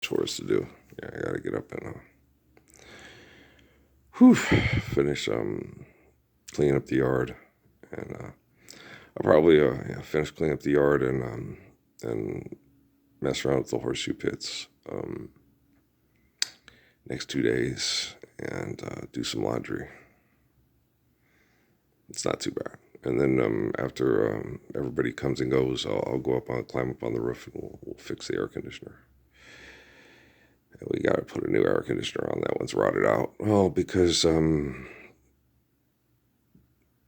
chores to do. Yeah, I gotta get up and finish cleaning up the yard, and I'll probably finish cleaning up the yard and mess around with the horseshoe pits next 2 days and do some laundry. It's not too bad. And then after everybody comes and goes, I'll go climb up on the roof, and we'll fix the air conditioner. And we got to put a new air conditioner on. That one's rotted out. Well, because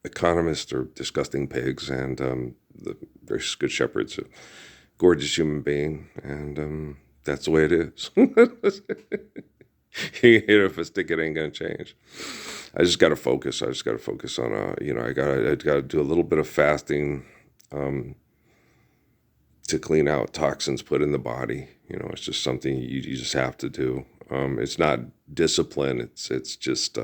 economists are disgusting pigs, and the very good shepherd's a gorgeous human being, and that's the way it is. You hit it if a stick, it ain't gonna change. I just gotta focus. I just gotta focus on I gotta do a little bit of fasting to clean out toxins put in the body. It's just something you just have to do. It's not discipline. It's just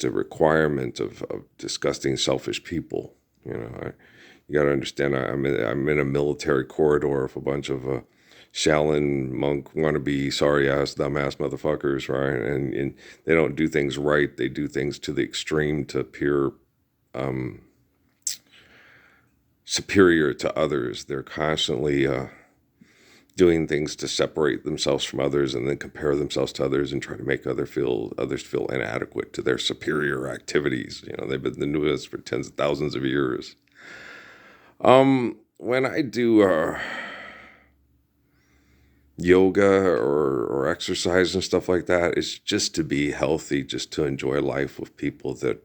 a requirement of disgusting, selfish people. You got to understand. I'm in a military corridor of a bunch of Shaolin monk wannabe sorry ass dumbass motherfuckers, right? And they don't do things right. They do things to the extreme to appear superior to others. They're constantly doing things to separate themselves from others, and then compare themselves to others and try to make others feel inadequate to their superior activities. They've been doing this for tens of thousands of years. When I do yoga or exercise and stuff like that, it's just to be healthy, just to enjoy life with people that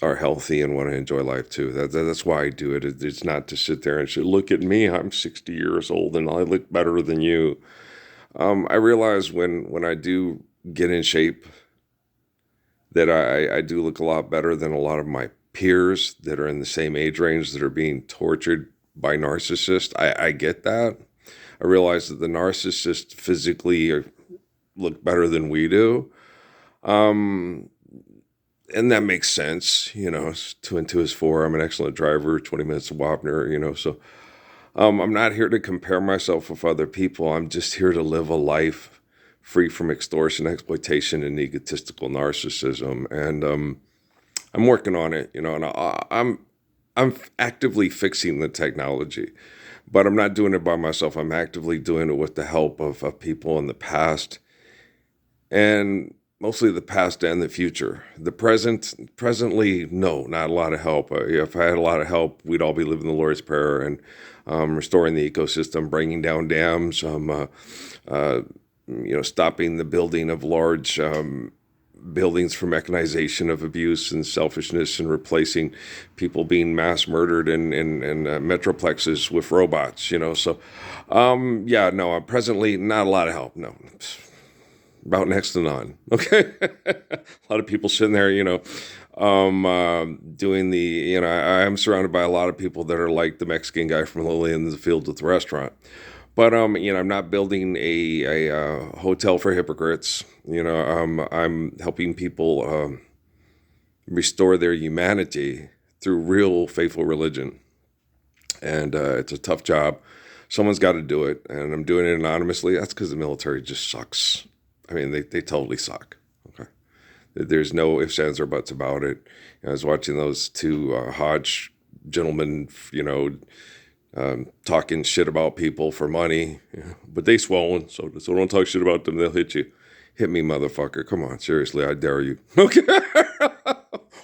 are healthy and want to enjoy life too. That's why I do it. It's not to sit there and say, look at me, I'm 60 years old and I look better than you. I realize when I do get in shape that I do look a lot better than a lot of my peers that are in the same age range that are being tortured by narcissists. I get that. I realize that the narcissists physically look better than we do. And that makes sense, two and two is four. I'm an excellent driver, 20 minutes to Wapner, so I'm not here to compare myself with other people. I'm just here to live a life free from extortion, exploitation, and egotistical narcissism. And I'm working on it, and I'm actively fixing the technology, but I'm not doing it by myself. I'm actively doing it with the help of people in the past, and mostly the past and the future. The presently, no, not a lot of help. If I had a lot of help, we'd all be living the Lord's Prayer and restoring the ecosystem, bringing down dams, stopping the building of large buildings for mechanization of abuse and selfishness, and replacing people being mass murdered in metroplexes with robots. So, no, presently not a lot of help. No. About next to none. Okay. A lot of people sitting there, doing I am surrounded by a lot of people that are like the Mexican guy from Lily in the Field at the restaurant. But, I'm not building a hotel for hypocrites. I'm helping people restore their humanity through real faithful religion. And it's a tough job. Someone's got to do it. And I'm doing it anonymously. That's because the military just sucks. I mean, they totally suck. Okay, there's no ifs, ands, or buts about it. I was watching those two Hodge gentlemen, talking shit about people for money, but they swollen, so don't talk shit about them. They'll hit you. Hit me, motherfucker. Come on, seriously, I dare you. Okay,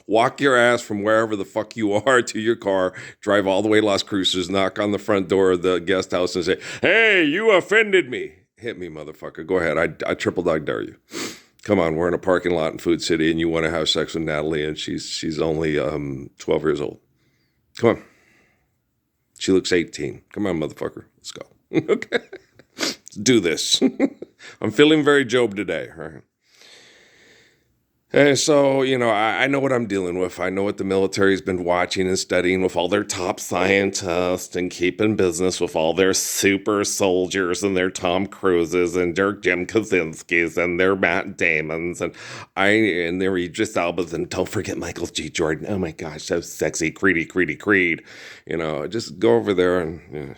walk your ass from wherever the fuck you are to your car, drive all the way to Las Cruces, knock on the front door of the guest house and say, "Hey, you offended me." Hit me, motherfucker. Go ahead. I triple dog dare you. Come on, we're in a parking lot in Food City, and you want to have sex with Natalie, and she's only 12 years old. Come on. She looks 18. Come on, motherfucker. Let's go. Okay. Let's do this. I'm feeling very Job today. All right. And so, I know what I'm dealing with. I know what the military's been watching and studying with all their top scientists and keeping business with all their super soldiers and their Tom Cruises and their Jim Kaczynskis and their Matt Damons and their Idris Elbas, and don't forget Michael G. Jordan. Oh my gosh, so sexy. Creedy. Just go over there and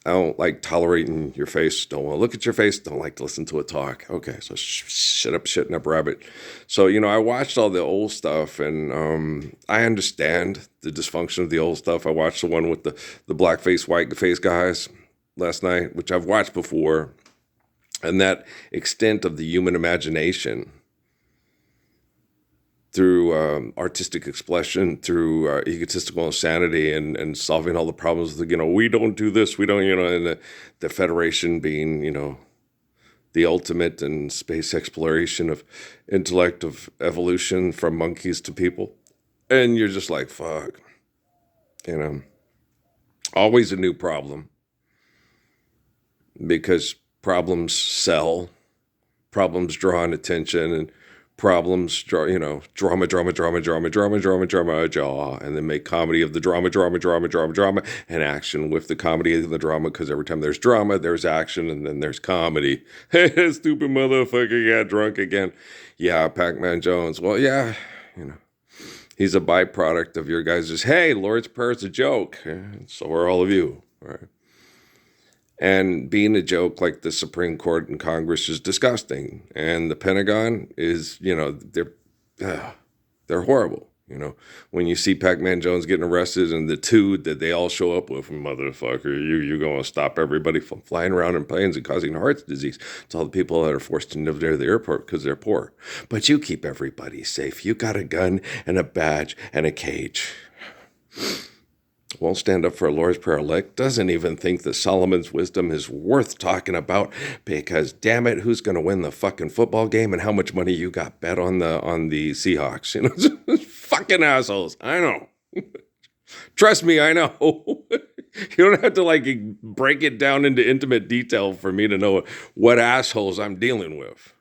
I don't like tolerating your face. Don't want to look at your face. Don't like to listen to it talk. Okay, so shutting up, rabbit. So I watched all the old stuff, and I understand the dysfunction of the old stuff. I watched the one with the black face, white face guys last night, which I've watched before, and that extent of the human imagination through artistic expression, through egotistical insanity, and solving all the problems. We don't do this, we don't, and the Federation being, the ultimate in space exploration of intellect, of evolution from monkeys to people. And you're just like, fuck, you know, always a new problem because problems sell, problems draw an attention, and problems draw, drama, and then make comedy of the drama, and action with the comedy and the drama, because every time there's drama, there's action, and then there's comedy. Stupid motherfucker got drunk again. Yeah, Pac-Man Jones. Well, yeah, he's a byproduct of your guys' hey, Lord's Prayer is a joke. So are all of you, right? And being a joke like the Supreme Court and Congress is disgusting. And the Pentagon is, they're horrible. When you see Pac-Man Jones getting arrested and the two that they all show up with, motherfucker, you're going to stop everybody from flying around in planes and causing heart disease to all the people that are forced to live near the airport because they're poor. But you keep everybody safe. You got a gun and a badge and a cage. Won't stand up for a Lord's Prayer elect, doesn't even think that Solomon's wisdom is worth talking about, because damn it, who's going to win the fucking football game and how much money you got bet on the Seahawks? Fucking assholes. I know. Trust me, I know. You don't have to break it down into intimate detail for me to know what assholes I'm dealing with.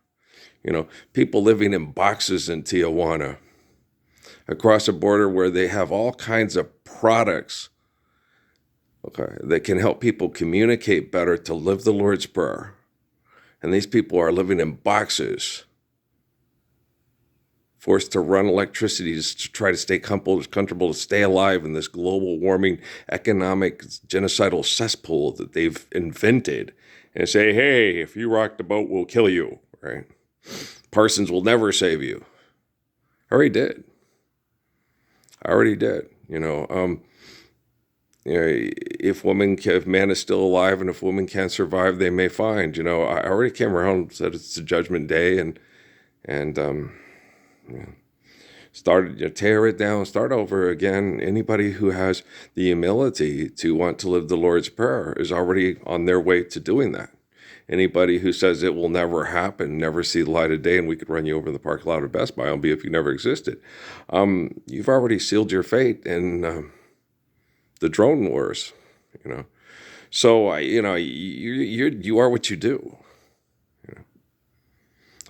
People living in boxes in Tijuana, across a border where they have all kinds of products, okay, that can help people communicate better to live the Lord's Prayer. And these people are living in boxes, forced to run electricity to try to stay comfortable to stay alive in this global warming, economic, genocidal cesspool that they've invented, and say, hey, if you rock the boat, we'll kill you, right? Parsons will never save you. I already did. If man is still alive and if women can't survive, they may find. I already came around and said it's the judgment day, and started tear it down, start over again. Anybody who has the humility to want to live the Lord's Prayer is already on their way to doing that. Anybody who says it will never happen, never see the light of day, and we could run you over in the parking lot of Best Buy and be if you never existed, you've already sealed your fate in the drone wars. So you are what you do.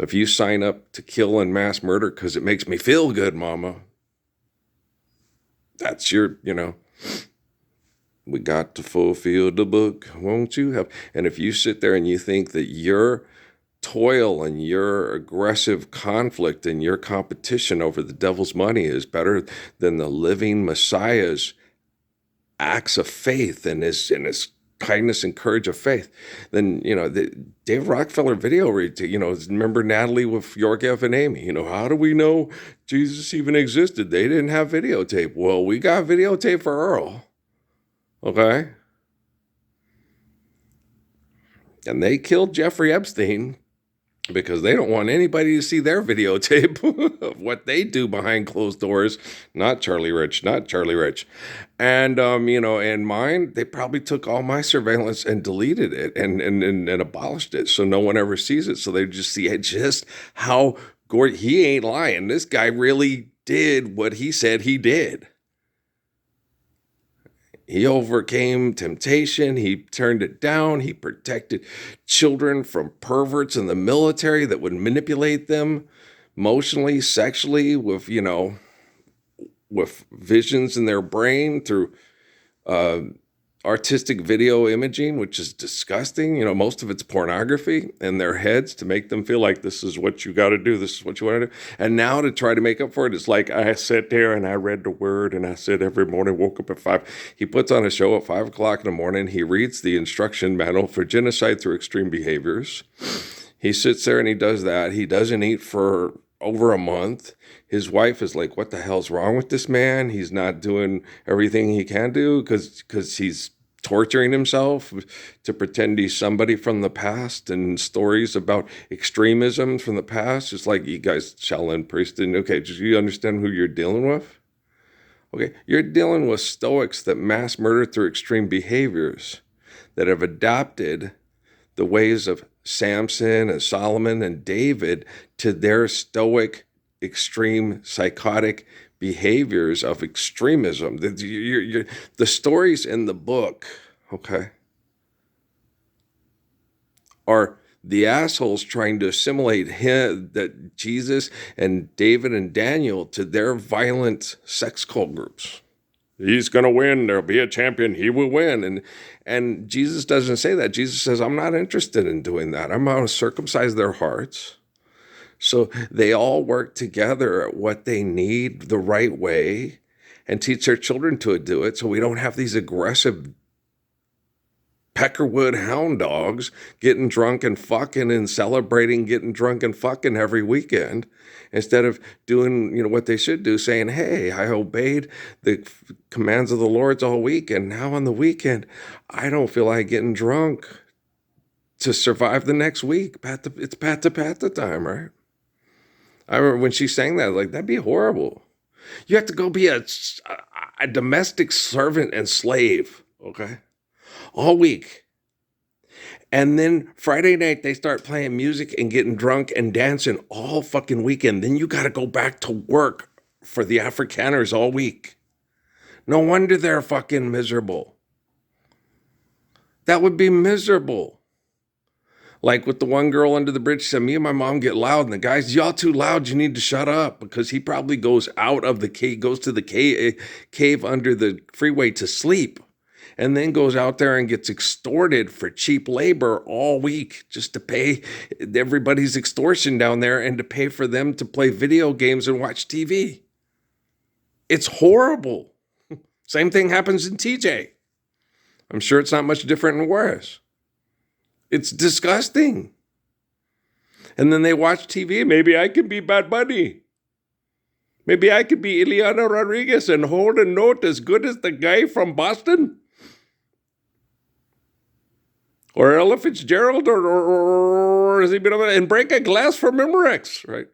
If you sign up to kill and mass murder because it makes me feel good, mama, that's your. We got to fulfill the book, won't you have? And if you sit there and you think that your toil and your aggressive conflict and your competition over the devil's money is better than the living Messiah's acts of faith and his kindness and courage of faith, then, the Dave Rockefeller video, remember Natalie with Yorgev and Amy, how do we know Jesus even existed? They didn't have videotape. Well, we got videotape for Earl. Okay? And they killed Jeffrey Epstein because they don't want anybody to see their videotape of what they do behind closed doors. Not Charlie Rich. And, in mine, they probably took all my surveillance and deleted it and abolished it so no one ever sees it. So they just see just how he ain't lying. This guy really did what he said he did. He overcame temptation. He turned it down. He protected children from perverts in the military that would manipulate them emotionally, sexually, with visions in their brain through artistic video imaging, which is disgusting. Most of it's pornography in their heads to make them feel like this is what you got to do. This is what you want to do. And now to try to make up for it, it's like I sat there and I read the word and I said every morning, woke up at 5. He puts on a show at 5 o'clock in the morning. He reads the instruction manual for genocide through extreme behaviors. He sits there and he does that. He doesn't eat for over a month. His wife is like, what the hell's wrong with this man? He's not doing everything he can do because he's torturing himself to pretend he's somebody from the past, and stories about extremism from the past. It's like, you guys, Shaolin priest, and okay, do you understand who you're dealing with? Okay, you're dealing with Stoics that mass murder through extreme behaviors, that have adopted the ways of Samson and Solomon and David to their Stoic, extreme, psychotic behaviors of extremism. The stories in the book, okay, are the assholes trying to assimilate that Jesus and David and Daniel to their violent sex cult groups. He's going to win. There'll be a champion. He will win. And Jesus doesn't say that. Jesus says, I'm not interested in doing that. I'm going to circumcise their hearts. So they all work together at what they need the right way and teach their children to do it, so we don't have these aggressive Peckerwood hound dogs getting drunk and fucking and celebrating getting drunk and fucking every weekend, instead of doing what they should do, saying, hey, I obeyed the commands of the Lord all week, and now on the weekend I don't feel like getting drunk to survive the next week. It's pat to time, right? I remember when she sang that, like, that'd be horrible. You have to go be a domestic servant and slave, okay, all week. And then Friday night, they start playing music and getting drunk and dancing all fucking weekend. Then you got to go back to work for the Afrikaners all week. No wonder they're fucking miserable. That would be miserable. Like with the one girl under the bridge, she said, me and my mom get loud, and the guy's, y'all too loud, you need to shut up, because he probably goes out of the cave, goes to the cave under the freeway to sleep, and then goes out there and gets extorted for cheap labor all week just to pay everybody's extortion down there and to pay for them to play video games and watch TV. It's horrible. Same thing happens in TJ. I'm sure it's not much different and worse. It's disgusting. And then they watch TV. Maybe I could be Bad Bunny. Maybe I could be Ileana Rodriguez and hold a note as good as the guy from Boston. Or Ella Fitzgerald, or and break a glass for Memorex, right?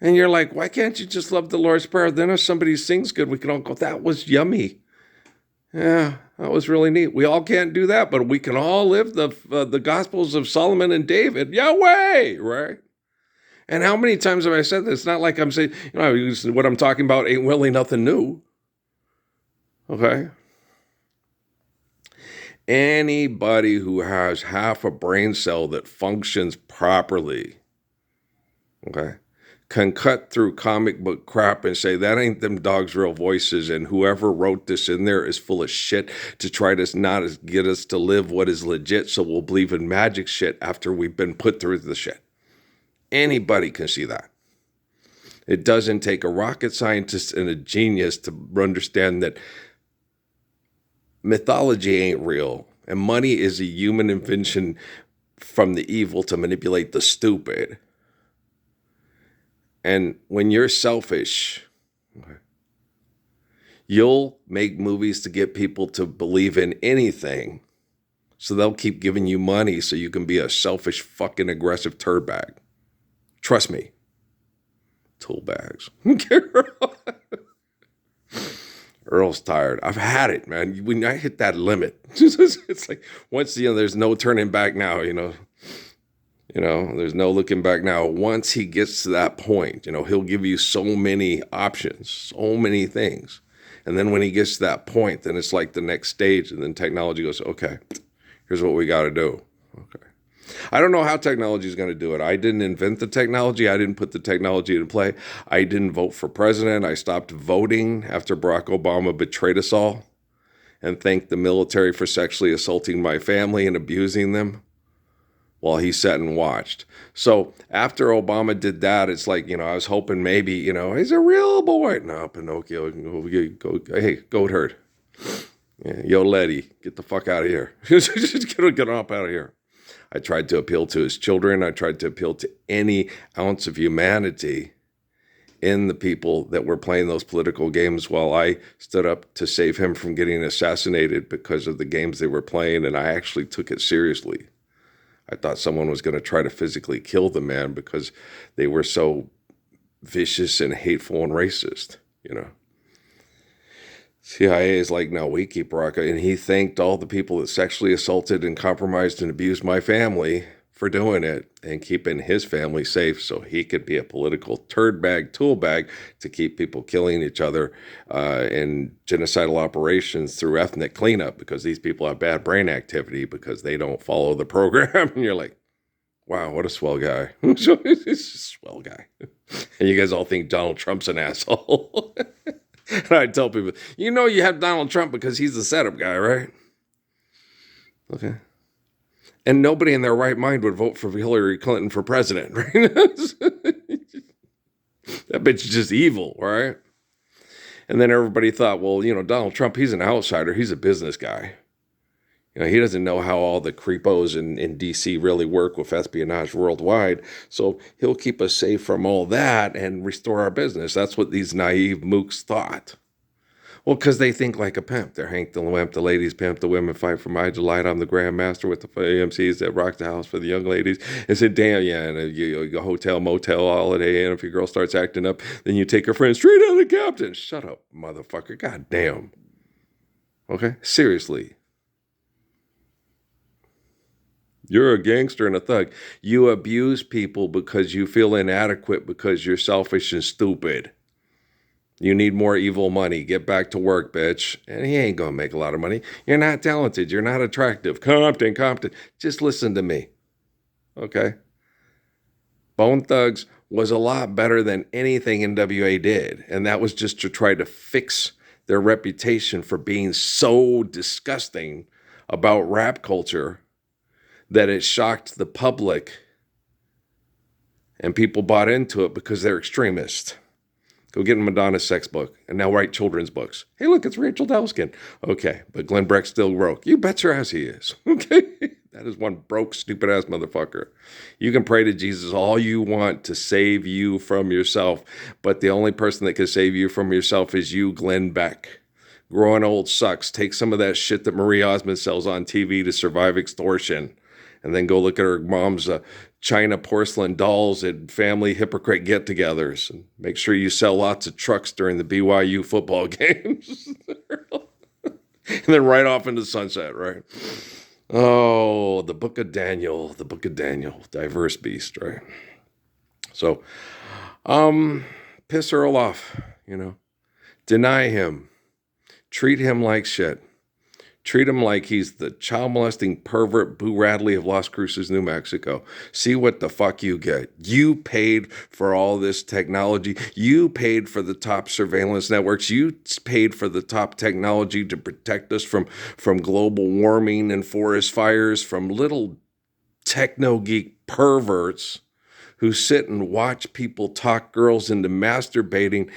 And you're like, why can't you just love the Lord's Prayer? Then if somebody sings good, we can all go, that was yummy. Yeah, that was really neat. We all can't do that, but we can all live the Gospels of Solomon and David. Yahweh, right? And how many times have I said this? It's not like I'm saying, what I'm talking about ain't really nothing new. Okay? Anybody who has half a brain cell that functions properly, okay, can cut through comic book crap and say that ain't them dogs' real voices, and whoever wrote this in there is full of shit to try to not get us to live what is legit, so we'll believe in magic shit after we've been put through the shit. Anybody can see that. It doesn't take a rocket scientist and a genius to understand that mythology ain't real, and money is a human invention from the evil to manipulate the stupid. And when you're selfish, you'll make movies to get people to believe in anything. So they'll keep giving you money so you can be a selfish, fucking aggressive turd bag. Trust me. Tool bags. Earl's tired. I've had it, man. When I hit that limit, it's like once, there's no turning back now, there's no looking back now. Once he gets to that point, he'll give you so many options, so many things. And then when he gets to that point, then it's like the next stage. And then technology goes, okay, here's what we got to do. Okay. I don't know how technology is going to do it. I didn't invent the technology. I didn't put the technology into play. I didn't vote for president. I stopped voting after Barack Obama betrayed us all. and thank the military for sexually assaulting my family and abusing them while he sat and watched. So after Obama did that, it's like, I was hoping maybe, he's a real boy. No, Pinocchio, go, hey, goat herd. Yeah, yo, Letty, get the fuck out of here. Get up out of here. I tried to appeal to his children. I tried to appeal to any ounce of humanity in the people that were playing those political games while I stood up to save him from getting assassinated because of the games they were playing, and I actually took it seriously. I thought someone was going to try to physically kill the man because they were so vicious and hateful and racist, CIA is like, no, we keep rocking. And he thanked all the people that sexually assaulted and compromised and abused my family for doing it and keeping his family safe so he could be a political turd bag, tool bag to keep people killing each other in genocidal operations through ethnic cleanup because these people have bad brain activity because they don't follow the program. And you're like, wow, what a swell guy. He's a swell guy. And you guys all think Donald Trump's an asshole. And I tell people, you have Donald Trump because he's the setup guy, right? Okay. And nobody in their right mind would vote for Hillary Clinton for president, right? That bitch is just evil, right? And then everybody thought, well, Donald Trump, he's an outsider. He's a business guy. He doesn't know how all the creepos in D.C. really work with espionage worldwide. So he'll keep us safe from all that and restore our business. That's what these naive mooks thought. Well, because they think like a pimp. They're Hank the Wimp, the ladies pimp, the women fight for my delight. I'm the grandmaster with the AMCs that rock the house for the young ladies. And said, damn, yeah, and a hotel, motel, holiday inn. If your girl starts acting up, then you take her friend straight out of the captain. Shut up, motherfucker. God damn. Okay? Seriously. You're a gangster and a thug. You abuse people because you feel inadequate because you're selfish and stupid. You need more evil money. Get back to work, bitch. And he ain't going to make a lot of money. You're not talented. You're not attractive. Compton. Just listen to me. Okay? Bone Thugs was a lot better than anything NWA did. And that was just to try to fix their reputation for being so disgusting about rap culture that it shocked the public and people bought into it because they're extremists. Go get Madonna's sex book and now write children's books. Hey, look, it's Rachel Delskin. Okay, but Glenn Beck's still broke. You bet your ass he is. Okay? That is one broke, stupid-ass motherfucker. You can pray to Jesus all you want to save you from yourself, but the only person that can save you from yourself is you, Glenn Beck. Growing old sucks. Take some of that shit that Marie Osmond sells on TV to survive extortion. And then go look at her mom's China porcelain dolls at family hypocrite get-togethers. And make sure you sell lots of trucks during the BYU football games. And then right off into sunset, right? Oh, the book of Daniel, diverse beast, right? So, piss Earl off, Deny him. Treat him like shit. Treat him like he's the child molesting pervert Boo Radley of Las Cruces, New Mexico. See what the fuck you get. You paid for all this technology. You paid for the top surveillance networks. You paid for the top technology to protect us from global warming and forest fires, from little techno geek perverts who sit and watch people talk girls into masturbating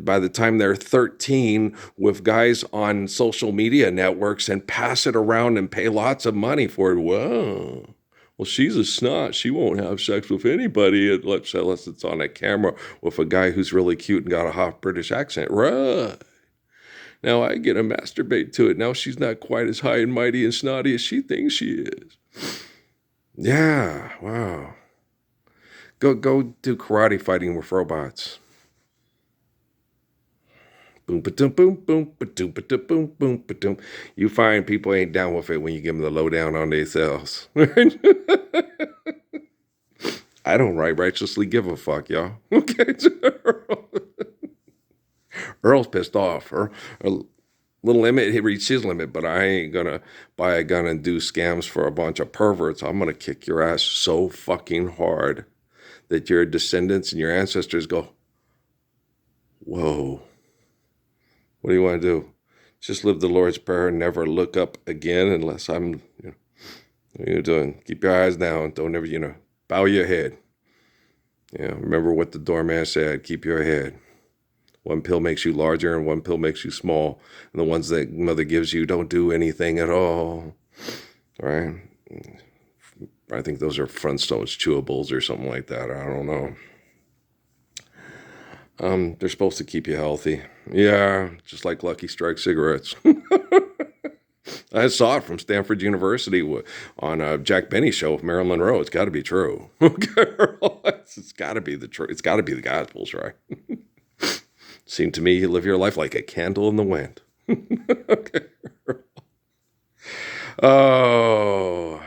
by the time they're 13 with guys on social media networks and pass it around and pay lots of money for it. Whoa. Well, she's a snot. She won't have sex with anybody unless it's on a camera with a guy who's really cute and got a hot British accent. Right. Now I get to masturbate to it. Now she's not quite as high and mighty and snotty as she thinks she is. Yeah. Wow. Go do karate fighting with robots. Boom, ba-doom, boom, boom, ba-doom, ba-doom, boom, boom, ba-doom. You find people ain't down with it when you give them the lowdown on themselves. I don't righteously give a fuck, y'all. Okay, Earl's pissed off. Little limit, he reached his limit, but I ain't gonna buy a gun and do scams for a bunch of perverts. I'm gonna kick your ass so fucking hard that your descendants and your ancestors go, whoa. What do you want to do? Just live the Lord's Prayer and never look up again unless I'm, what are you doing? Keep your eyes down. Don't ever, bow your head. Remember what the doorman said, keep your head. One pill makes you larger and one pill makes you small. And the ones that mother gives you don't do anything at all. Right? I think those are Flintstones chewables or something like that. I don't know. They're supposed to keep you healthy. Yeah, just like Lucky Strike cigarettes. I saw it from Stanford University on Jack Benny's show with Marilyn Monroe. It's got to be true. It's got to be the truth. It's got to be the Gospels, right? Seemed to me you live your life like a candle in the wind. Okay. Oh,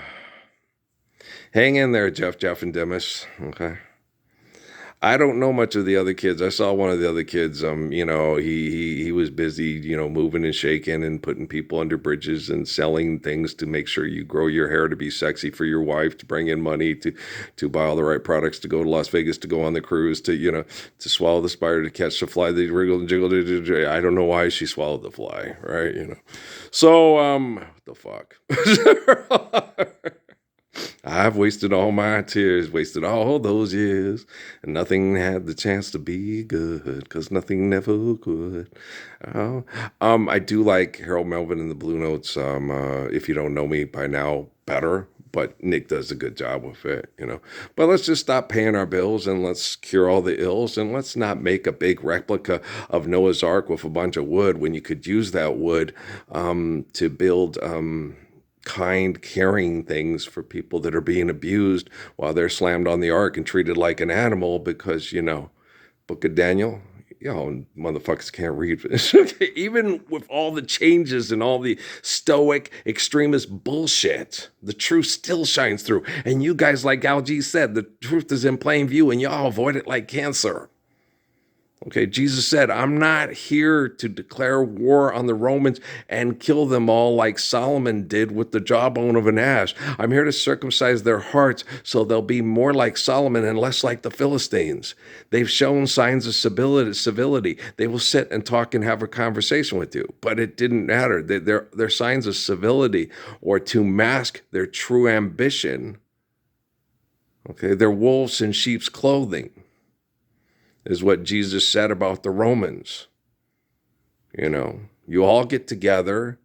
hang in there, Jeff, and Demis. Okay. I don't know much of the other kids. I saw one of the other kids. He was busy, moving and shaking and putting people under bridges and selling things to make sure you grow your hair to be sexy for your wife, to bring in money, to buy all the right products, to go to Las Vegas, to go on the cruise, to swallow the spider, to catch the fly, the wriggle and jiggle. I don't know why she swallowed the fly, right? So what the fuck? I've wasted all my tears, wasted all those years, and nothing had the chance to be good, because nothing never could. I do like Harold Melvin and the Blue Notes, if you don't know me by now, better, but Nick does a good job with it, But let's just stop paying our bills, and let's cure all the ills, and let's not make a big replica of Noah's Ark with a bunch of wood when you could use that wood to build kind, caring things for people that are being abused while they're slammed on the ark and treated like an animal because, Book of Daniel, motherfuckers can't read this. Even with all the changes and all the stoic extremist bullshit, the truth still shines through. And you guys, like Al G said, the truth is in plain view and y'all avoid it like cancer. Okay, Jesus said, I'm not here to declare war on the Romans and kill them all like Solomon did with the jawbone of an ass. I'm here to circumcise their hearts so they'll be more like Solomon and less like the Philistines. They've shown signs of civility. They will sit and talk and have a conversation with you, but it didn't matter. They're signs of civility or to mask their true ambition. Okay, they're wolves in sheep's clothing, is what Jesus said about the Romans. You all get together.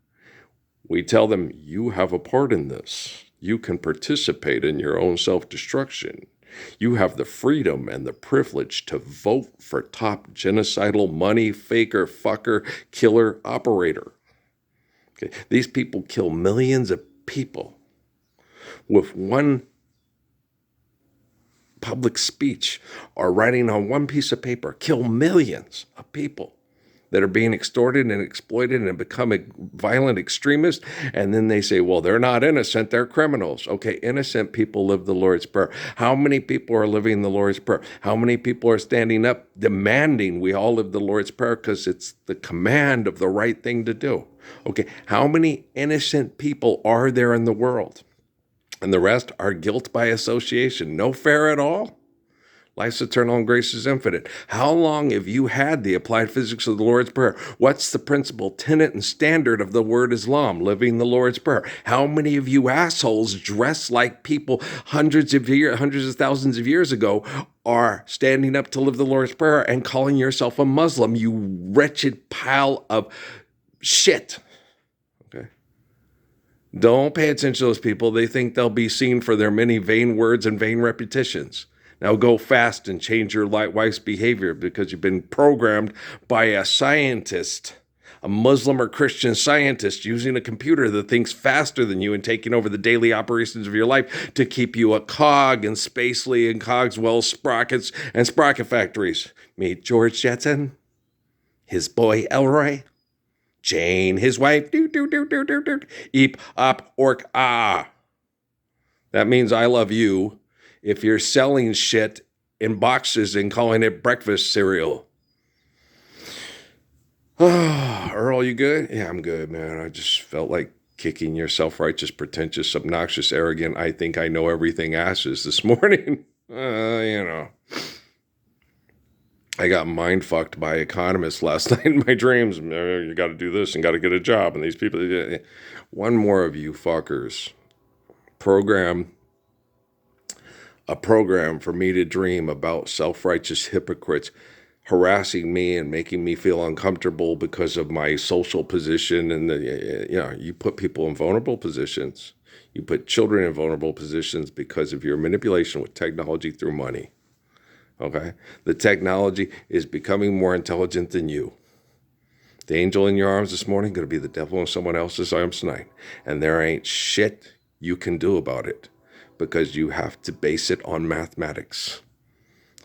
We tell them, you have a part in this. You can participate in your own self-destruction. You have the freedom and the privilege to vote for top genocidal money faker, fucker, killer operator. Okay. These people kill millions of people with one public speech or writing on one piece of paper, kill millions of people that are being extorted and exploited and become violent extremists. And then they say, well, they're not innocent, they're criminals. Okay, innocent people live the Lord's Prayer. How many people are living the Lord's Prayer? How many people are standing up demanding we all live the Lord's Prayer because it's the command of the right thing to do? Okay, how many innocent people are there in the world? And the rest are guilt by association. No fair at all. Life's eternal and grace is infinite. How long have you had the applied physics of the Lord's Prayer? What's the principle, tenet, and standard of the word Islam, living the Lord's Prayer? How many of you assholes dressed like people hundreds of thousands of years ago are standing up to live the Lord's Prayer and calling yourself a Muslim, you wretched pile of shit? Okay. Don't pay attention to those people. They think they'll be seen for their many vain words and vain repetitions. Now go fast and change your wife's behavior because you've been programmed by a scientist, a Muslim or Christian scientist using a computer that thinks faster than you and taking over the daily operations of your life to keep you a cog in Spacely and Cogswell sprockets and sprocket factories. Meet George Jetson, his boy Elroy, Jane, his wife, eep, op, orc, ah. That means I love you if you're selling shit in boxes and calling it breakfast cereal. Earl, you good? Yeah, I'm good, man. I just felt like kicking your self-righteous, pretentious, obnoxious, arrogant, I think I know everything asses this morning. I got mind fucked by economists last night in my dreams. You got to do this and got to get a job. And these people, one more of you fuckers program a program for me to dream about self-righteous hypocrites harassing me and making me feel uncomfortable because of my social position. And you put people in vulnerable positions. You put children in vulnerable positions because of your manipulation with technology through money. Okay? The technology is becoming more intelligent than you. The angel in your arms this morning going to be the devil in someone else's arms tonight. And there ain't shit you can do about it because you have to base it on mathematics.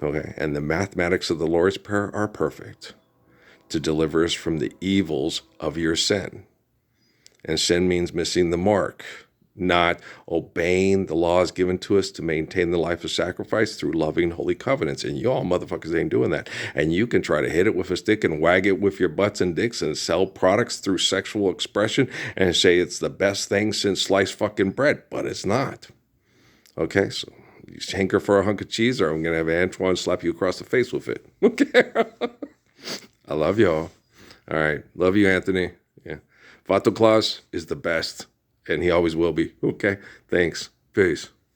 Okay? And the mathematics of the Lord's Prayer are perfect to deliver us from the evils of your sin. And sin means missing the mark, not obeying the laws given to us to maintain the life of sacrifice through loving holy covenants. And y'all motherfuckers ain't doing that. And you can try to hit it with a stick and wag it with your butts and dicks and sell products through sexual expression and say it's the best thing since sliced fucking bread, but it's not. Okay, so you hanker for a hunk of cheese or I'm going to have Antoine slap you across the face with it. Okay. I love y'all. All right. Love you, Anthony. Yeah. Vato Claus is the best, and he always will be. Okay. Thanks. Peace.